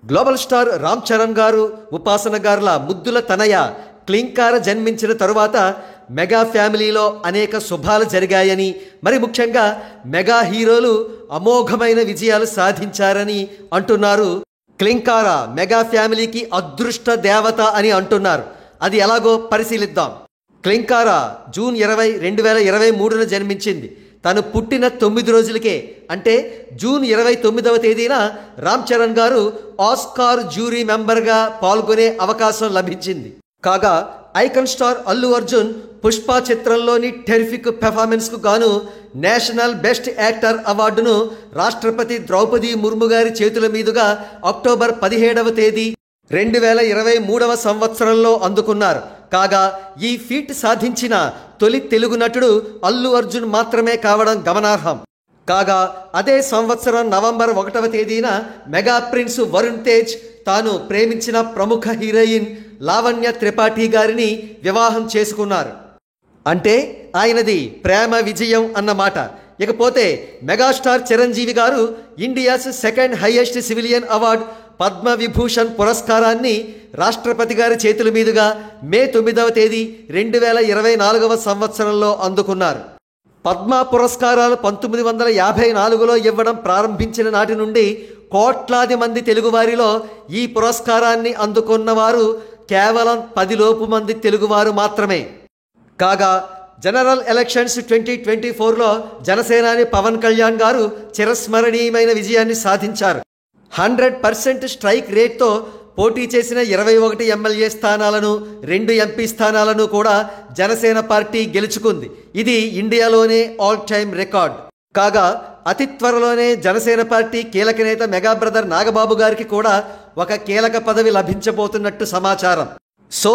Global star Ram Charan గారు, ఉపాసన గారుల ముద్దుల తనయ క్లింకార జన్మించిన తరువాత మెగా ఫ్యామిలీలో అనేక శుభాలు జరిగాయని, మరి ముఖ్యంగా మెగా హీరోలు అమోఘమైన విజయాలు సాధించారని అంటున్నారు. క్లింకార మెగా ఫ్యామిలీకి అదృష్ట దేవత అని అంటున్నారు. అది ఎలాగో పరిశీలిద్దాం. క్లింకార జూన్ 20, 2023న జన్మించింది. తను పుట్టిన 9 రోజులకే అంటే జూన్ 29వ తేదీన రామ్ చరణ్ గారు ఆస్కార్ జ్యూరీ మెంబర్గా పాల్గొనే అవకాశం లభించింది. కాగా ఐకాన్ స్టార్ అల్లు అర్జున్ పుష్ప చిత్రంలోని టెరిఫిక్ పెర్ఫార్మెన్స్కు గాను నేషనల్ బెస్ట్ యాక్టర్ అవార్డును రాష్ట్రపతి ద్రౌపది ముర్ము గారి చేతుల మీదుగా అక్టోబర్ 17వ తేదీ 2023వ సంవత్సరంలో అందుకున్నారు. కాగా ఈ ఫీట్ సాధించిన తొలి తెలుగు నటుడు అల్లు అర్జున్ మాత్రమే కావడం గమనార్హం. కాగా అదే సంవత్సరం నవంబర్ 1వ తేదీన మెగా ప్రిన్స్ వరుణ్ తేజ్ తాను ప్రేమించిన ప్రముఖ హీరోయిన్ లావణ్య త్రిపాఠి గారిని వివాహం చేసుకున్నారు. అంటే ఆయనది ప్రేమ విజయం అన్నమాట. ఇకపోతే మెగాస్టార్ చిరంజీవి గారు India's second highest civilian award Padma Vibhushan పురస్కారాన్ని రాష్ట్రపతి గారి చేతుల మీదుగా మే 9వ తేదీ 2024వ సంవత్సరంలో అందుకున్నారు. పద్మ పురస్కారాలు 1954లో ఇవ్వడం ప్రారంభించిన నాటి నుండి కోట్లాది మంది తెలుగువారిలో ఈ పురస్కారాన్ని అందుకున్నవారు కేవలం 10 లోపు మంది తెలుగువారు మాత్రమే. కాగా జనరల్ ఎలక్షన్స్ 2024లో జనసేనాని పవన్ కళ్యాణ్ గారు చిరస్మరణీయమైన విజయాన్ని సాధించారు. 100% స్ట్రైక్ రేట్తో పోటీ చేసిన 21 ఎమ్మెల్యే స్థానాలను, 2 ఎంపీ స్థానాలను కూడా జనసేన పార్టీ గెలుచుకుంది. ఇది ఇండియాలోనే ఆల్ టైమ్ రికార్డ్. కాగా అతి త్వరలోనే జనసేన పార్టీ కీలక నేత మెగా బ్రదర్ నాగబాబు గారికి కూడా ఒక కీలక పదవి లభించబోతున్నట్టు సమాచారం. సో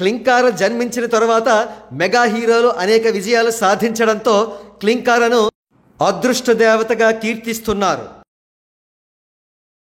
క్లింకార జన్మించిన తరువాత మెగా హీరోలు అనేక విజయాలు సాధించడంతో క్లింకారను అదృష్ట దేవతగా కీర్తిస్తున్నారు.